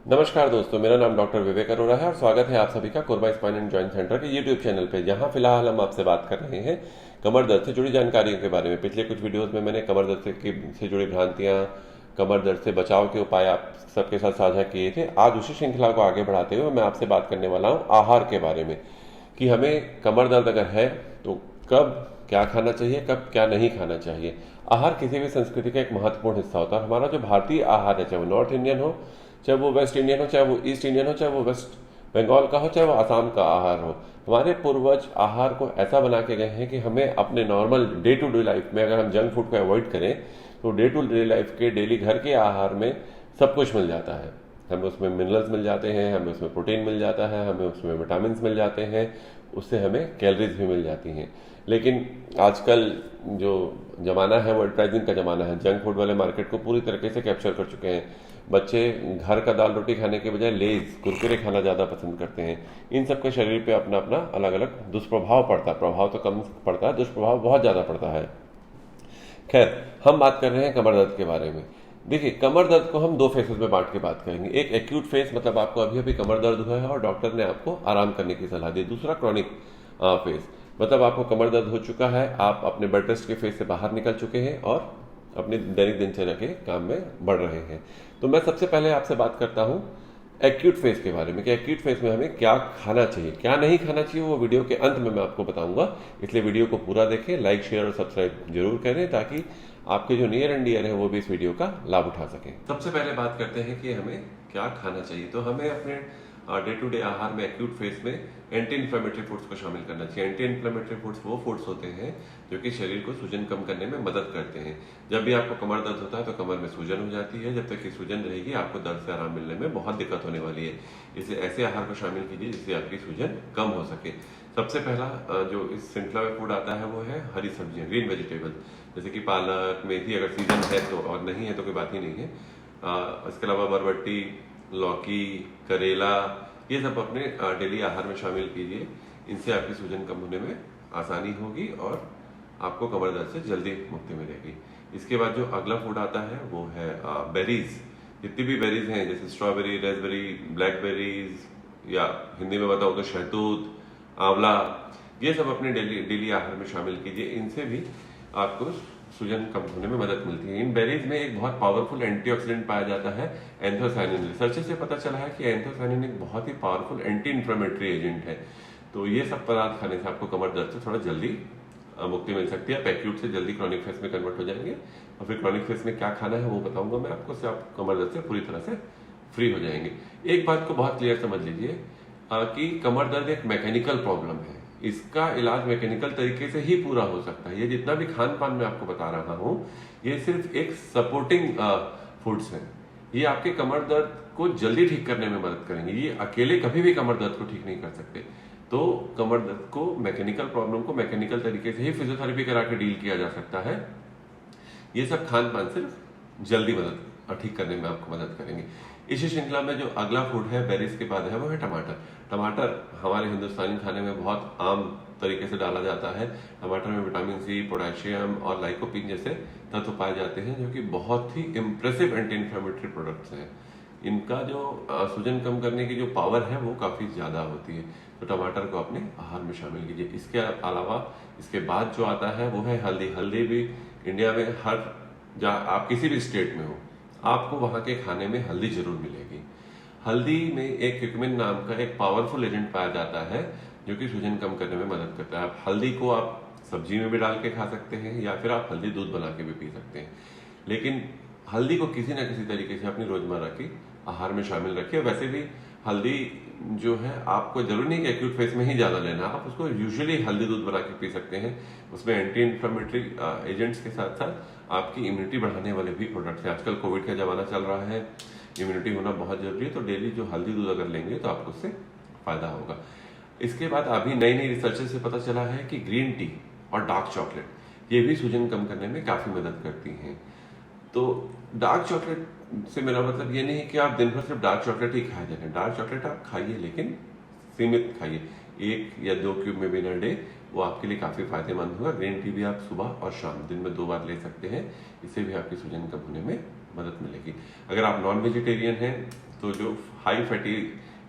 नमस्कार दोस्तों, मेरा नाम डॉक्टर विवेक अरोड़ा है और स्वागत है आप सभी का Korba spine and joint centre के यूट्यूब चैनल पे, जहां फिलहाल हम आपसे बात कर रहे हैं कमर दर्द से जुड़ी जानकारियों के बारे में। पिछले कुछ वीडियोस में मैंने कमर दर्द से जुड़ी भ्रांतियां, कमर दर्द से बचाव के उपाय आप सबके साथ साझा किए थे। आज उसी श्रृंखला को आगे बढ़ाते हुए मैं आपसे बात करने वाला हूँ आहार के बारे में, कि हमें कमर दर्द अगर है तो कब क्या खाना चाहिए, कब क्या नहीं खाना चाहिए। आहार किसी भी संस्कृति का एक महत्वपूर्ण हिस्सा होता है। हमारा जो भारतीय आहार है, चाहे वो नॉर्थ इंडियन हो, चाहे वो वेस्ट इंडियन हो, चाहे वो ईस्ट इंडियन हो, चाहे वो वेस्ट बंगाल का हो, चाहे वो आसाम का आहार हो, हमारे पूर्वज आहार को ऐसा बना के गए हैं कि हमें अपने normal day to day life में, अगर हम जंक फूड को अवॉइड करें तो डे टू डे लाइफ के डेली घर के आहार में सब कुछ मिल जाता है। हमें उसमें मिनरल्स मिल जाते हैं, हमें उसमें प्रोटीन मिल जाता है, हमें उसमें विटामिन मिल जाते हैं, उससे हमें कैलोरीज भी मिल जाती हैं। लेकिन आजकल जो ज़माना है वो एडवर्टाइजिंग का ज़माना है। जंक फूड वाले मार्केट को पूरी तरीके से कैप्चर कर चुके हैं। बच्चे घर का दाल रोटी खाने के बजाय लेज कुरकुरे खाना ज़्यादा पसंद करते हैं। इन सब के शरीर पे अपना अपना अलग अलग दुष्प्रभाव पड़ता है। प्रभाव तो कम पड़ता है, दुष्प्रभाव बहुत ज़्यादा पड़ता है। खैर, हम बात कर रहे हैं कमर दर्द के बारे में। देखिए, कमर दर्द को हम दो फेसेस में बांट के बात करेंगे। एक एक्यूट फेस, मतलब आपको अभी अभी कमर दर्द हुआ है और डॉक्टर ने आपको आराम करने की सलाह दी। दूसरा क्रॉनिक फेस, मतलब आपको कमर दर्द हो चुका है, आप अपने बेड रेस्ट के फेस से बाहर निकल चुके हैं और अपने दैनिक दिनचर्या के काम में बढ़ रहे हैं। तो मैं सबसे पहले आपसे बात करता हूँ एक्यूट फेस के बारे में, कि एक्यूट फेस में हमें क्या खाना चाहिए, क्या नहीं खाना चाहिए, वो वीडियो के अंत में मैं आपको बताऊंगा। इसलिए वीडियो को पूरा देखें, लाइक शेयर और सब्सक्राइब जरूर करें, ताकि आपके जो नियर एंड डियर है वो भी इस वीडियो का लाभ उठा सकें। सबसे पहले बात करते हैं कि हमें क्या खाना चाहिए। तो हमें अपने डे टू डे आहार में एक्यूट फेस में एंटी इन्फ्लेमेटरी फूड्स को शामिल करना चाहिए। एंटी इन्फ्लेमेटरी फूड्स वो फूड्स होते हैं जो कि शरीर को सूजन कम करने में मदद करते हैं। जब भी आपको कमर दर्द होता है तो कमर में सूजन हो जाती है। जब तक कि सूजन रहेगी आपको दर्द से आराम मिलने में बहुत दिक्कत होने वाली है। इसलिए ऐसे आहार को शामिल कीजिए जिससे आपकी सूजन कम हो सके। सबसे पहला जो इस श्रृंखला में फूड आता है वो है हरी सब्जियां, ग्रीन वेजिटेबल, जैसे कि पालक, मेथी, अगर सीजन है तो, और नहीं है तो कोई बात ही नहीं है। इसके अलावा बरबट्टी, लौकी, करेला, ये सब अपने डेली आहार में शामिल कीजिए। इनसे आपकी सूजन कम होने में आसानी होगी और आपको कमर दर्द से जल्दी मुक्ति मिलेगी। इसके बाद जो अगला फूड आता है वो है बेरीज। जितनी भी बेरीज हैं, जैसे स्ट्रॉबेरी, रेसबेरी, ब्लैकबेरीज, या हिंदी में बताओ तो शहतूत, आंवला, ये सब अपने डेली आहार में शामिल कीजिए। इनसे भी आपको सूजन कम होने में मदद मिलती है। इन बेरीज में एक बहुत पावरफुल एंटीऑक्सीडेंट पाया जाता है, एंथोसायनिन। रिसर्च से पता चला है कि एंथोसायनिन एक बहुत ही पावरफुल एंटी इन्फ्लेमेटरी एजेंट है। तो ये सब पदार्थ खाने से आपको कमर दर्द से थोड़ा जल्दी मुक्ति मिल सकती है। आप एक्यूट से जल्दी क्रॉनिक फेस में कन्वर्ट हो जाएंगे और फिर क्रॉनिक फेस में क्या खाना है वो बताऊंगा मैं आपको, से आप कमर दर्द से पूरी तरह से फ्री हो जाएंगे। एक बात को बहुत क्लियर समझ लीजिए कि कमर दर्द एक मैकेनिकल प्रॉब्लम है। इसका इलाज मैकेनिकल तरीके से ही पूरा हो सकता है। ये जितना भी खान पान मैं आपको बता रहा हूँ, ये सिर्फ एक सपोर्टिंग फूड्स है। ये आपके कमर दर्द को जल्दी ठीक करने में मदद करेंगे। ये अकेले कभी भी कमर दर्द को ठीक नहीं कर सकते। तो कमर दर्द को, मैकेनिकल प्रॉब्लम को मैकेनिकल तरीके से ही फिजियोथेरेपी करा के डील किया जा सकता है। ये सब खान पान सिर्फ जल्दी मदद ठीक करने में आपको मदद करेंगे। इसी श्रृंखला में जो अगला फूड है बेरीज के बाद है वो है टमाटर। टमाटर हमारे हिंदुस्तानी खाने में बहुत आम तरीके से डाला जाता है। टमाटर में विटामिन सी, पोटेशियम और लाइकोपीन जैसे तत्व पाए जाते हैं, जो कि बहुत ही इम्प्रेसिव एंटी इन्फ्लेमेटरी प्रोडक्ट्स हैं। इनका जो सूजन कम करने की जो पावर है वो काफ़ी ज़्यादा होती है। तो टमाटर को अपने आहार में शामिल कीजिए। इसके अलावा इसके बाद जो आता है वो है हल्दी। हल्दी भी इंडिया में हर जहाँ आप किसी भी स्टेट में हो, आपको वहाँ के खाने में हल्दी जरूर मिलेगी। हल्दी में एक क्यूकमिन नाम का एक पावरफुल एजेंट पाया जाता है जो कि सूजन कम करने में मदद करता है। आप हल्दी को आप सब्जी में भी डाल के खा सकते हैं या फिर आप हल्दी दूध बना के भी पी सकते हैं। लेकिन हल्दी को किसी ना किसी तरीके से अपनी रोजमर्रा की आहार में शामिल रखिए। वैसे भी हल्दी जो है आपको जरूरी नहीं कि एक्यूट फेस में ही ज्यादा लेना, आप उसको यूजुअली हल्दी दूध बना के पी सकते हैं। उसमें एंटी इन्फ्लेमेटरी एजेंट्स के साथ साथ आपकी इम्यूनिटी बढ़ाने वाले भी प्रोडक्ट्स हैं। आजकल कोविड का जमाना चल रहा है, इम्यूनिटी होना बहुत जरूरी है। तो डेली जो हल्दी दूध अगर लेंगे तो आपको उससे फायदा होगा। इसके बाद अभी नई नई रिसर्च से पता चला है कि ग्रीन टी और डार्क चॉकलेट ये भी सूजन कम करने में काफी मदद करती हैं। तो डार्क चॉकलेट से मेरा मतलब ये नहीं है कि आप दिन भर सिर्फ डार्क चॉकलेट ही खाए जा रहे हैं। डार्क चॉकलेट आप खाइए, लेकिन सीमित खाइए। 1 या 2 क्यूब में बिना डे, वो आपके लिए काफी फायदेमंद होगा। ग्रीन टी भी आप सुबह और शाम दिन में 2 बार ले सकते हैं। इससे भी आपकी सूजन कम होने में मदद मिलेगी। अगर आप नॉन वेजिटेरियन हैं तो जो हाई फैटी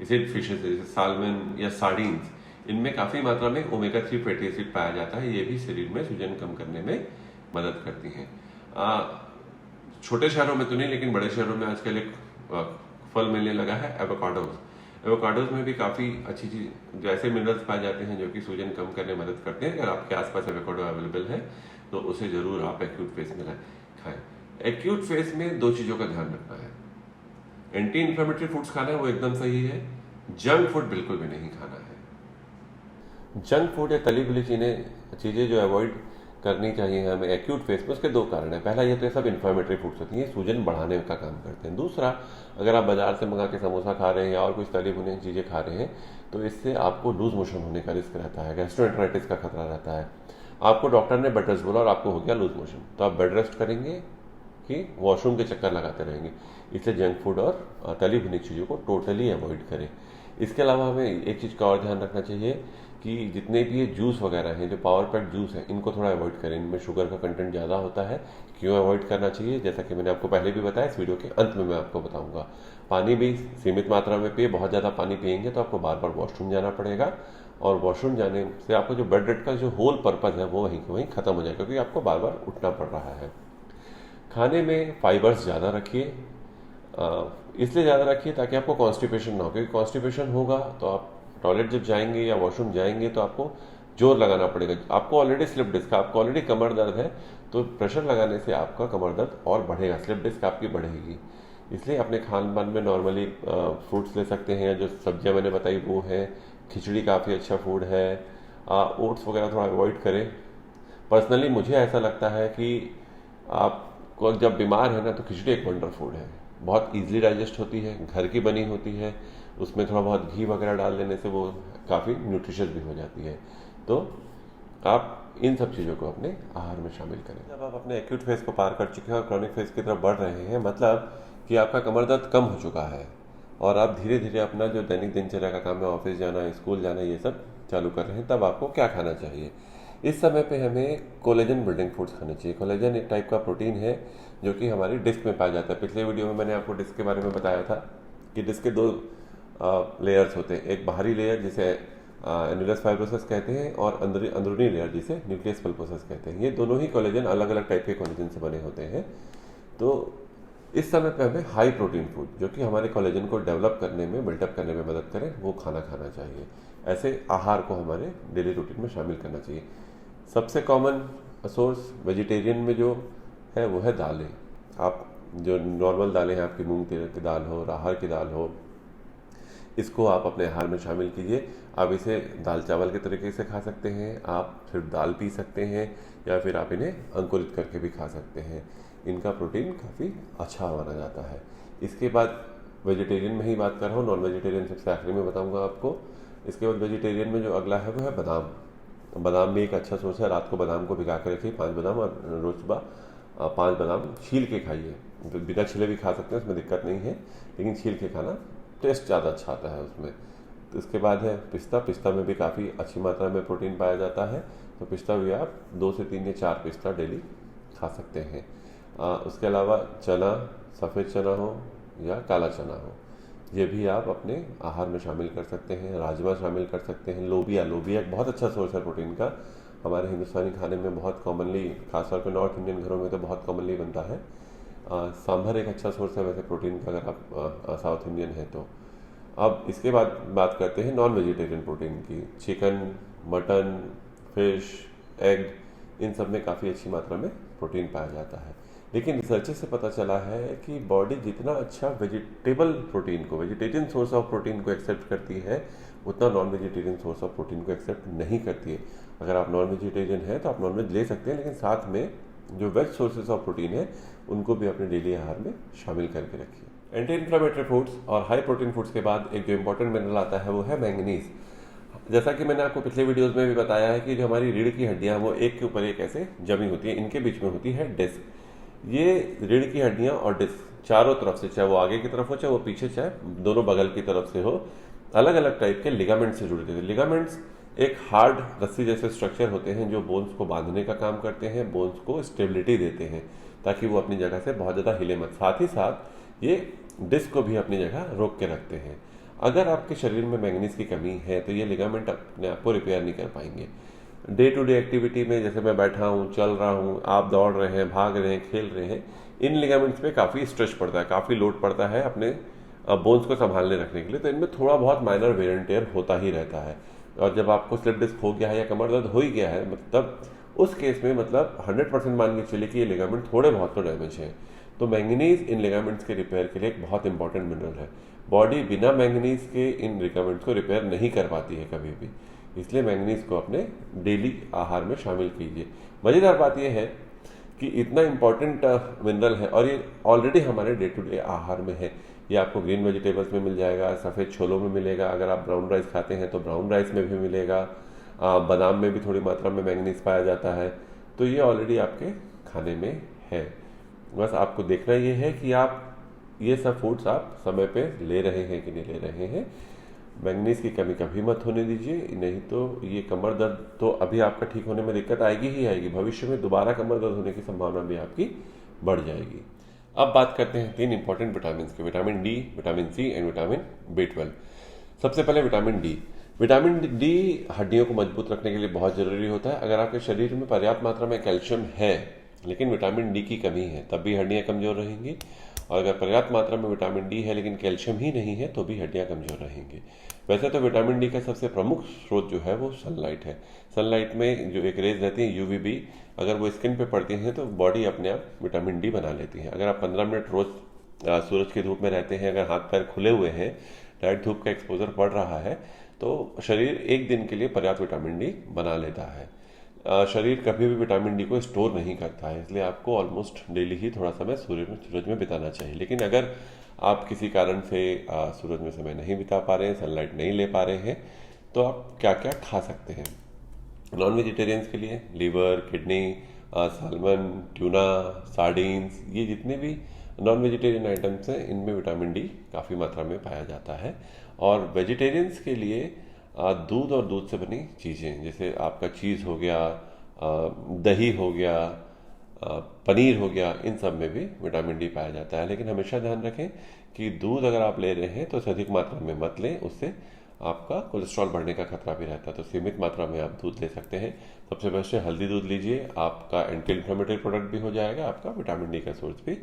एसिड फिशेज जैसे साल्मन या सार्डीन्स, इनमें काफ़ी मात्रा में ओमेगा 3 फैटी एसिड पाया जाता है। ये भी शरीर में सूजन कम करने में मदद करती हैं। छोटे शहरों में तो नहीं, लेकिन बड़े शहरों में आजकल एक फल मिलने लगा है एवोकाडोज। एवोकाडोज में भी काफ़ी अच्छी चीज जो ऐसे मिनरल्स पाए जाते हैं जो कि सूजन कम करने में मदद करते हैं। अगर आपके आसपास एवोकाडो अवेलेबल है तो उसे जरूर आप एक्यूट फेस में खाएं। एक्यूट फेस में दो चीज़ों का ध्यान रखना है। एंटी इन्फ्लेमेटरी फूड्स खाना है, वो एकदम सही है। जंक फूड बिल्कुल भी नहीं खाना है। जंक फूड या तली भुली चीज़ें जो अवॉइड करनी चाहिए हमें एक्यूट फेस में, उसके दो कारण हैं। पहला ये तो ये सब इन्फ्लेमेटरी फूड्स होती हैं, सूजन बढ़ाने का काम करते हैं। दूसरा, अगर आप बाजार से मंगा के समोसा खा रहे हैं या और कुछ तली भुनी चीज़ें खा रहे हैं तो इससे आपको लूज मोशन होने का रिस्क रहता है, गैस्ट्रोएंटेराइटिस का खतरा रहता है। आपको डॉक्टर ने बेड रेस्ट बोला और आपको हो गया लूज मोशन, तो आप बेड रेस्ट करेंगे कि वॉशरूम के चक्कर लगाते रहेंगे। इसलिए जंक फूड और तली भुनी चीज़ों को टोटली अवॉइड करें। इसके अलावा हमें एक चीज़ का और ध्यान रखना चाहिए कि जितने भी ये जूस वगैरह हैं, जो पावर पैक जूस हैं, इनको थोड़ा अवॉइड करें। इनमें शुगर का कंटेंट ज़्यादा होता है। क्यों अवॉइड करना चाहिए, जैसा कि मैंने आपको पहले भी बताया, इस वीडियो के अंत में मैं आपको बताऊंगा। पानी भी सीमित मात्रा में पिए। बहुत ज़्यादा पानी पिएंगे तो आपको बार बार वॉशरूम जाना पड़ेगा, और वॉशरूम जाने से आपको जो बेड रेस्ट का जो होल पर्पज़ है वो वहीं खत्म हो जाएगा, क्योंकि आपको बार बार उठना पड़ रहा है। खाने में फाइबर्स ज़्यादा रखिए। इसलिए ज़्यादा रखिए ताकि आपको कॉन्स्टिपेशन ना हो, क्योंकि कॉन्स्टिपेशन होगा तो आप टॉयलेट जब जाएंगे या वॉशरूम जाएंगे तो आपको जोर लगाना पड़ेगा। आपको ऑलरेडी स्लिप डिस्क, आपको ऑलरेडी कमर दर्द है, तो प्रेशर लगाने से आपका कमर दर्द और बढ़ेगा, स्लिप डिस्क आपकी बढ़ेगी। इसलिए अपने खान पान में नॉर्मली फ्रूट्स ले सकते हैं। जो सब्जियां मैंने बताई वो है। खिचड़ी काफ़ी अच्छा फूड है। ओट्स वगैरह थोड़ा अवॉइड करें। पर्सनली मुझे ऐसा लगता है कि आपको जब बीमार है ना तो खिचड़ी एक वंडर फूड है। बहुत इजीली डाइजेस्ट होती है, घर की बनी होती है, उसमें थोड़ा बहुत घी वगैरह डाल देने से वो काफ़ी न्यूट्रिशियस भी हो जाती है। तो आप इन सब चीज़ों को अपने आहार में शामिल करें। जब आप अपने एक्यूट फेज को पार कर चुके हैं और क्रॉनिक फेज की तरफ बढ़ रहे हैं, मतलब कि आपका कमर दर्द कम हो चुका है और आप धीरे धीरे अपना जो दैनिक दिनचर्या का काम है, ऑफिस जाना, स्कूल जाना, ये सब चालू कर रहे हैं, तब आपको क्या खाना चाहिए। इस समय पे हमें कोलेजन बिल्डिंग फूड्स खाने चाहिए। कोलेजन एक टाइप का प्रोटीन है जो कि हमारी डिस्क में पाया जाता है। पिछले वीडियो में मैंने आपको डिस्क के बारे में बताया था कि डिस्क के दो लेयर्स होते हैं। एक बाहरी लेयर जिसे एनुलस फाइब्रोसिस कहते हैं और अंदरूनी लेयर जिसे न्यूक्लियस पल्पोसस कहते हैं। ये दोनों ही कोलेजन अलग अलग टाइप के कोलेजन से बने होते हैं। तो इस समय पे हमें हाई प्रोटीन फूड जो कि हमारे कोलेजन को डेवलप करने में, बिल्टअप करने में मदद करें, वो खाना चाहिए। ऐसे आहार को हमारे डेली रूटीन में शामिल करना चाहिए। सबसे कॉमन सोर्स वेजिटेरियन में जो है वो है दालें। आप जो नॉर्मल दालें हैं, आपकी मूंग की दाल हो, राहर की दाल हो, इसको आप अपने आहार में शामिल कीजिए। आप इसे दाल चावल के तरीके से खा सकते हैं, आप सिर्फ दाल पी सकते हैं, या फिर आप इन्हें अंकुरित करके भी खा सकते हैं। इनका प्रोटीन काफ़ी अच्छा माना जाता है। इसके बाद वेजिटेरियन में ही बात कर रहा हूँ, नॉन वेजिटेरियन सबसे आखिरी में बताऊँगा आपको। इसके बाद वेजिटेरियन में जो अगला है वो है बादाम। बादाम भी एक अच्छा सोर्स है। रात को बादाम को भिगा कर रखिए, 5 बादाम, और रोज सुबह 5 बादाम छील के खाइए। बिना छिले भी खा सकते हैं, उसमें दिक्कत नहीं है, लेकिन छील के खाना टेस्ट ज़्यादा अच्छा आता है उसमें। तो इसके बाद है पिस्ता। पिस्ता में भी काफ़ी अच्छी मात्रा में प्रोटीन पाया जाता है, तो पिस्ता भी आप 2 से 3 या 4 पिस्ता डेली खा सकते हैं। उसके अलावा चना, सफ़ेद चना हो या काला चना हो, ये भी आप अपने आहार में शामिल कर सकते हैं। राजमा शामिल कर सकते हैं। लोबिया एक बहुत अच्छा सोर्स है प्रोटीन का। हमारे हिंदुस्तानी खाने में बहुत कॉमनली, खासतौर पर नॉर्थ इंडियन घरों में तो बहुत कॉमनली बनता है। सांभर एक अच्छा सोर्स है वैसे प्रोटीन का, अगर आप साउथ इंडियन है तो। अब इसके बाद बात करते हैं नॉन वेजिटेरियन प्रोटीन की। चिकन, मटन, फिश, एग, इन सब में काफ़ी अच्छी मात्रा में प्रोटीन पाया जाता है। लेकिन रिसर्च से पता चला है कि बॉडी जितना अच्छा वेजिटेबल प्रोटीन को, वेजिटेरियन सोर्स ऑफ प्रोटीन को एक्सेप्ट करती है, उतना non vegetarian source of protein को एक्सेप्ट नहीं करती है। अगर आप नॉन वेजिटेरियन हैं तो आप नॉन वेज ले सकते हैं, लेकिन साथ में जो वेज सोर्सेज ऑफ प्रोटीन है उनको भी अपने डेली आहार में शामिल करके रखिए। एंटी इन्फ्लेमेटरी फूड्स और हाई प्रोटीन फूड्स के बाद एक जो इंपॉर्टेंट मिनरल आता है वो है मैंगनीज। जैसा कि मैंने आपको पिछले वीडियोस में भी बताया है कि जो हमारी रीढ़ की हड्डियां वो एक के ऊपर एक ऐसे जमी होती है, इनके बीच में होती है डिस्क। ये रीढ़ की हड्डियां और डिस्क चारों तरफ से, चाहे वो आगे की तरफ हो, चाहे वो पीछे, चाहे दोनों बगल की तरफ से हो, अलग अलग टाइप के लिगामेंट से जुड़े थे। लिगामेंट्स एक हार्ड रस्सी जैसे स्ट्रक्चर होते हैं जो बोन्स को बांधने का काम करते हैं, बोन्स को स्टेबिलिटी देते हैं ताकि वो अपनी जगह से बहुत ज़्यादा हिले मत। साथ ही साथ ये डिस्क को भी अपनी जगह रोक के रखते हैं। अगर आपके शरीर में मैंगनीज की कमी है तो ये लिगामेंट अपने आप को रिपेयर नहीं कर पाएंगे। डे टू डे एक्टिविटी में जैसे मैं बैठा हूँ, चल रहा हूँ, आप दौड़ रहे हैं, भाग रहे हैं, खेल रहे हैं, इन लिगामेंट्स पे काफ़ी स्ट्रेस पड़ता है, काफ़ी लोड पड़ता है अपने बोन्स को संभालने रखने के लिए। तो इनमें थोड़ा बहुत माइनर वेयर एंड टेयर होता ही रहता है। और जब आपको स्लिप डिस्क हो गया है या कमर दर्द हो ही गया है, मतलब उस केस में मतलब 100% मान के चलिए कि ये लिगामेंट थोड़े बहुत तो डैमेज है। तो मैंगनीज इन लिगामेंट्स के रिपेयर के लिए एक बहुत इंपॉर्टेंट मिनरल है। बॉडी बिना मैंगनीज के इन लिगामेंट्स को रिपेयर नहीं कर पाती है कभी भी, इसलिए मैंगनीज को अपने डेली आहार में शामिल कीजिए। मज़ेदार बात यह है कि इतना इंपॉर्टेंट मिनरल है और ये ऑलरेडी हमारे डे टू डे आहार में है। ये आपको ग्रीन वेजिटेबल्स में मिल जाएगा, सफ़ेद छोलों में मिलेगा, अगर आप ब्राउन राइस खाते हैं तो ब्राउन राइस में भी मिलेगा, बादाम में भी थोड़ी मात्रा में मैंगनीज पाया जाता है। तो ये ऑलरेडी आपके खाने में है, बस आपको देखना ये है कि आप ये सब फूड्स आप समय पे ले रहे हैं कि नहीं ले रहे हैं। मैंगनीज की कमी कभी मत होने दीजिए, नहीं तो ये कमर दर्द तो अभी आपका ठीक होने में दिक्कत आएगी ही आएगी, भविष्य में दोबारा कमर दर्द होने की संभावना भी आपकी बढ़ जाएगी। अब बात करते हैं 3 important vitamin K, vitamin D, vitamin C and vitamin B12। सबसे पहले विटामिन डी। विटामिन डी हड्डियों को मजबूत रखने के लिए बहुत जरूरी होता है। अगर आपके शरीर में पर्याप्त मात्रा में कैल्शियम है लेकिन विटामिन डी की कमी है तब भी हड्डियां कमजोर रहेंगी, और अगर पर्याप्त मात्रा में विटामिन डी है लेकिन कैल्शियम ही नहीं है तो भी हड्डियां कमजोर रहेंगी। वैसे तो विटामिन डी का सबसे प्रमुख स्रोत जो है वो सनलाइट है। सनलाइट में जो एक रेज रहती है UVB, अगर वो स्किन पे पड़ती हैं तो बॉडी अपने आप विटामिन डी बना लेती है। अगर आप 15 मिनट रोज सूरज की धूप में रहते हैं, अगर हाथ पैर खुले हुए हैं, डायरेक्ट धूप का एक्सपोजर पड़ रहा है, तो शरीर एक दिन के लिए पर्याप्त विटामिन डी बना लेता है। शरीर कभी भी विटामिन डी को स्टोर नहीं करता है, इसलिए आपको ऑलमोस्ट डेली ही थोड़ा समय सूरज में बिताना चाहिए। लेकिन अगर आप किसी कारण से सूरज में समय नहीं बिता पा रहे हैं, सनलाइट नहीं ले पा रहे हैं, तो आप क्या क्या खा सकते हैं। नॉन वेजिटेरियंस के लिए liver, kidney, salmon, tuna, sardines, ये जितने भी नॉन वेजिटेरियन आइटम्स हैं इनमें विटामिन डी काफ़ी मात्रा में पाया जाता है। और वेजिटेरियंस के लिए दूध और दूध से बनी चीज़ें, जैसे आपका चीज़ हो गया, दही हो गया, पनीर हो गया, इन सब में भी विटामिन डी पाया जाता है। लेकिन हमेशा ध्यान रखें कि दूध अगर आप ले रहे हैं तो अधिक मात्रा में मत लें, उससे आपका कोलेस्ट्रॉल बढ़ने का खतरा भी रहता है। तो सीमित मात्रा में आप दूध ले सकते हैं। सबसे बेस्ट है हल्दी दूध लीजिए, आपका एंटी इन्फ्लेमेटरी प्रोडक्ट भी हो जाएगा, आपका विटामिन डी का सोर्स भी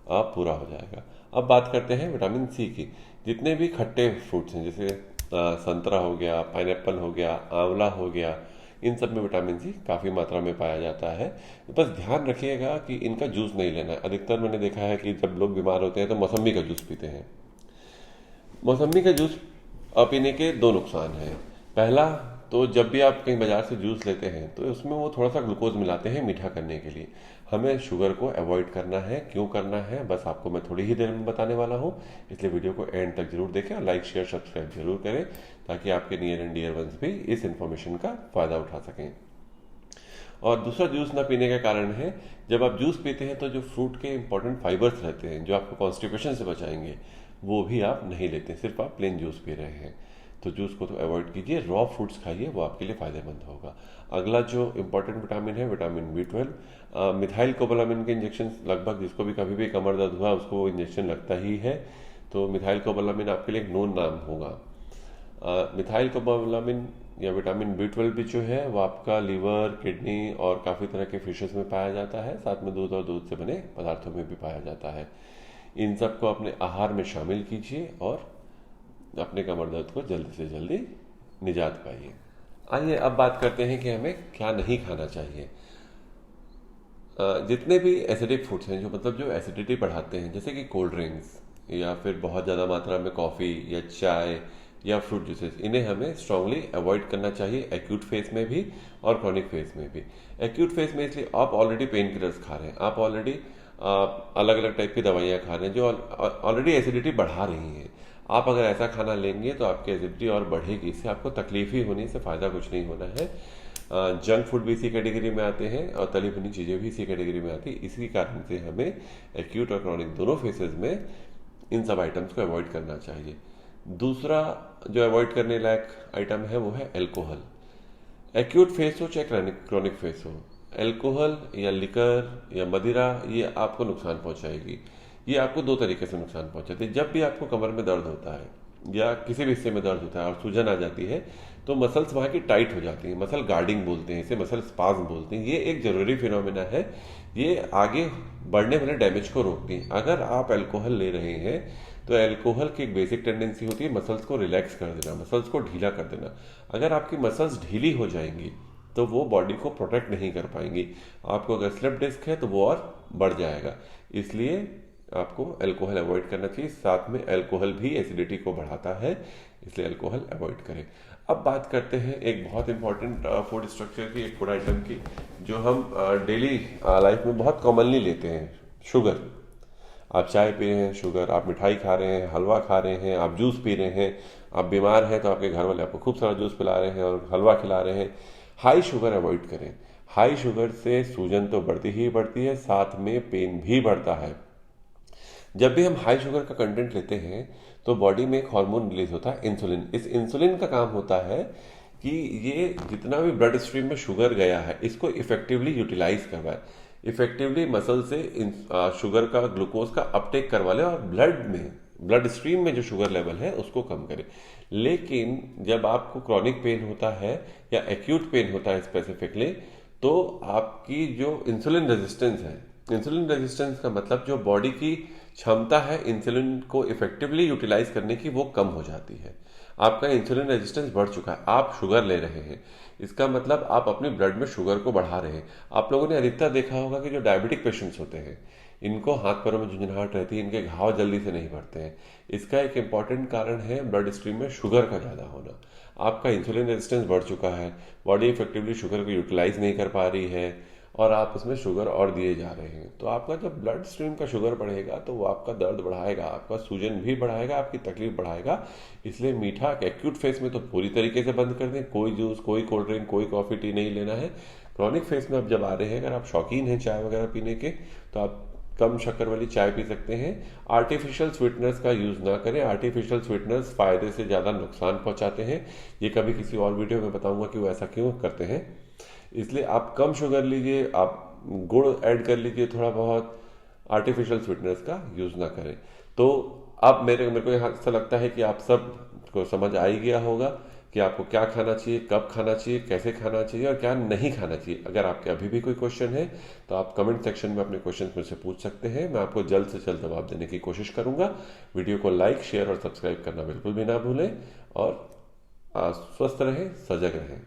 पूरा हो जाएगा। अब बात करते हैं विटामिन सी की। जितने भी खट्टे फ्रूट्स हैं, जैसे संतरा हो गया, पाइनएप्पल हो गया, आंवला हो गया, इन सब में विटामिन सी काफ़ी मात्रा में पाया जाता है। बस ध्यान रखिएगा कि इनका जूस नहीं लेना है। अधिकतर मैंने देखा है कि जब लोग बीमार होते हैं तो मौसम्मी का जूस पीते हैं। मौसम्मी का जूस पीने के 2 नुकसान हैं। पहला तो जब भी आप कहीं बाजार से जूस लेते हैं तो उसमें वो थोड़ा सा ग्लूकोज मिलाते हैं मीठा करने के लिए। हमें शुगर को अवॉइड करना है। क्यों करना है बस आपको मैं थोड़ी ही देर में बताने वाला हूँ, इसलिए वीडियो को एंड तक जरूर देखें और लाइक शेयर सब्सक्राइब जरूर करें ताकि आपके नियर एंड डियर वंस भी इस इन्फॉर्मेशन का फायदा उठा सकें। और दूसरा, जूस ना पीने का कारण है, जब आप जूस पीते हैं तो जो फ्रूट के इंपॉर्टेंट फाइबर्स रहते हैं जो आपको कॉन्स्टिपेशन से बचाएंगे वो भी आप नहीं लेते, सिर्फ आप प्लेन जूस पी रहे हैं। तो जूस को तो अवॉइड कीजिए, रॉ फ्रूट्स खाइए, वो आपके लिए फायदेमंद होगा। अगला जो इंपॉर्टेंट विटामिन है विटामिन B12। मिथाइल कोबालामिन के इंजेक्शन लगभग जिसको भी कभी भी कमर दर्द हुआ उसको वो इंजेक्शन लगता ही है। तो मिथाइल कोबालामिन आपके लिए एक नोन नाम होगा। मिथाइल कोबालामिन या विटामिन B12 भी जो है वो आपका लीवर, किडनी और काफ़ी तरह के फिशेस में पाया जाता है, साथ में दूध और दूध से बने पदार्थों में भी पाया जाता है। इन सब को अपने आहार में शामिल कीजिए और अपने कमर दर्द को जल्दी से जल्दी निजात पाइए। आइए अब बात करते हैं कि हमें क्या नहीं खाना चाहिए। जितने भी एसिडिक फूड्स हैं जो एसिडिटी बढ़ाते हैं, जैसे कि कोल्ड ड्रिंक्स या फिर बहुत ज़्यादा मात्रा में कॉफ़ी या चाय या फ्रूट जूसेस, इन्हें हमें स्ट्रांगली अवॉइड करना चाहिए एक्यूट फेज में भी और क्रॉनिक फेज में भी। एक्यूट फेज में इसलिए आप ऑलरेडी पेन किलर्स खा रहे हैं, आप ऑलरेडी अलग अलग टाइप की दवाइयाँ खा रहे हैं जो ऑलरेडी एसिडिटी बढ़ा रही हैं। आप अगर ऐसा खाना लेंगे तो आपकी एसिडिटी और बढ़ेगी, इससे आपको तकलीफ ही होने से फ़ायदा कुछ नहीं होना है। जंक फूड भी इसी कैटेगरी में आते हैं और तली भुनी चीज़ें भी इसी कैटेगरी में आती है। इसी कारण से हमें एक्यूट और क्रॉनिक दोनों फेसेस में इन सब आइटम्स को अवॉइड करना चाहिए। दूसरा जो अवॉइड करने लायक आइटम है वो है एल्कोहल। एक्यूट फेस हो चाहे क्रॉनिक फेस हो, एल्कोहल या लिकर या मदिरा ये आपको नुकसान पहुंचाएगी। ये आपको दो तरीके से नुकसान पहुंचाती है। जब भी आपको कमर में दर्द होता है या किसी भी हिस्से में दर्द होता है और सूजन आ जाती है, तो मसल्स वहाँ की टाइट हो जाती हैं, मसल गार्डिंग बोलते हैं इसे, मसल स्पाज्म बोलते हैं। ये एक जरूरी फिनोमेना है, ये आगे बढ़ने वाले डैमेज को रोकती है। अगर आप अल्कोहल ले रहे हैं तो अल्कोहल की एक बेसिक टेंडेंसी होती है मसल्स को रिलैक्स कर देना, मसल्स को ढीला कर देना। अगर आपकी मसल्स ढीली हो जाएंगी तो वो बॉडी को प्रोटेक्ट नहीं कर पाएंगी। आपको अगर स्लिप डिस्क है तो वो और बढ़ जाएगा। इसलिए आपको अल्कोहल अवॉइड करना चाहिए। साथ में अल्कोहल भी एसिडिटी को बढ़ाता है, इसलिए अल्कोहल अवॉइड करें। अब बात करते हैं एक बहुत इंपॉर्टेंट फूड स्ट्रक्चर की, एक फूड आइटम की, जो हम डेली लाइफ में बहुत कॉमनली लेते हैं, शुगर। आप चाय पी रहे हैं, शुगर। आप मिठाई खा रहे हैं, हलवा खा रहे हैं, आप जूस पी रहे हैं। आप बीमार हैं तो आपके घर वाले आपको खूब सारा जूस पिला रहे हैं और हलवा खिला रहे हैं। हाई शुगर अवॉइड करें। हाई शुगर से सूजन तो बढ़ती ही बढ़ती है, साथ में पेन भी बढ़ता है। जब भी हम हाई शुगर का कंटेंट लेते हैं तो बॉडी में एक हार्मोन रिलीज होता है, इंसुलिन। इस इंसुलिन का काम होता है कि ये जितना भी ब्लड स्ट्रीम में शुगर गया है इसको इफेक्टिवली यूटिलाइज करवाए, इफेक्टिवली मसल से शुगर का, ग्लूकोज का अपटेक करवा ले और ब्लड स्ट्रीम में जो शुगर लेवल है उसको कम करे। लेकिन जब आपको क्रॉनिक पेन होता है या एक्यूट पेन होता है स्पेसिफिकली, तो आपकी जो इंसुलिन रेजिस्टेंस है, इंसुलिन रेजिस्टेंस का मतलब जो बॉडी की क्षमता है इंसुलिन को इफेक्टिवली यूटिलाइज करने की, वो कम हो जाती है। आपका इंसुलिन रेजिस्टेंस बढ़ चुका है, आप शुगर ले रहे हैं, इसका मतलब आप अपने ब्लड में शुगर को बढ़ा रहे हैं। आप लोगों ने अधिकतर देखा होगा कि जो डायबिटिक पेशेंट्स होते हैं इनको हाथ पैरों में झुंझुनाहट रहती है, इनके घाव जल्दी से नहीं भरते हैं। इसका एक इंपॉर्टेंट कारण है ब्लड स्ट्रीम में शुगर का ज़्यादा होना। आपका इंसुलिन रेजिस्टेंस बढ़ चुका है, बॉडी इफेक्टिवली शुगर को यूटिलाइज नहीं कर पा रही है और आप उसमें शुगर और दिए जा रहे हैं। तो आपका जब ब्लड स्ट्रीम का शुगर बढ़ेगा तो वो आपका दर्द बढ़ाएगा, आपका सूजन भी बढ़ाएगा, आपकी तकलीफ बढ़ाएगा। इसलिए मीठा एक्यूट फेस में तो पूरी तरीके से बंद कर दें। कोई जूस, कोई कोल्ड ड्रिंक, कोई कॉफ़ी, टी नहीं लेना है। क्रॉनिक फेस में अब जब आ रहे हैं, अगर आप शौकीन हैं चाय वगैरह पीने के, तो आप कम शक्कर वाली चाय पी सकते हैं। आर्टिफिशियल स्वीटनर्स का यूज़ ना करें। आर्टिफिशियल स्वीटनर्स फ़ायदे से ज़्यादा नुकसान पहुंचाते हैं। ये कभी किसी और वीडियो में बताऊंगा कि वो ऐसा क्यों करते हैं। इसलिए आप कम शुगर लीजिए, आप गुड़ ऐड कर लीजिए थोड़ा बहुत, आर्टिफिशियल स्वीटनर्स का यूज़ ना करें। तो अब मेरे को यहाँ ऐसा लगता है कि आप सब को समझ आ ही गया होगा कि आपको क्या खाना चाहिए, कब खाना चाहिए, कैसे खाना चाहिए और क्या नहीं खाना चाहिए। अगर आपके अभी भी कोई क्वेश्चन है तो आप कमेंट सेक्शन में अपने क्वेश्चन मुझसे पूछ सकते हैं। मैं आपको जल्द से जल्द जवाब देने की कोशिश करूंगा। वीडियो को लाइक, शेयर और सब्सक्राइब करना बिल्कुल भी ना भूलें और स्वस्थ रहें, सजग रहें।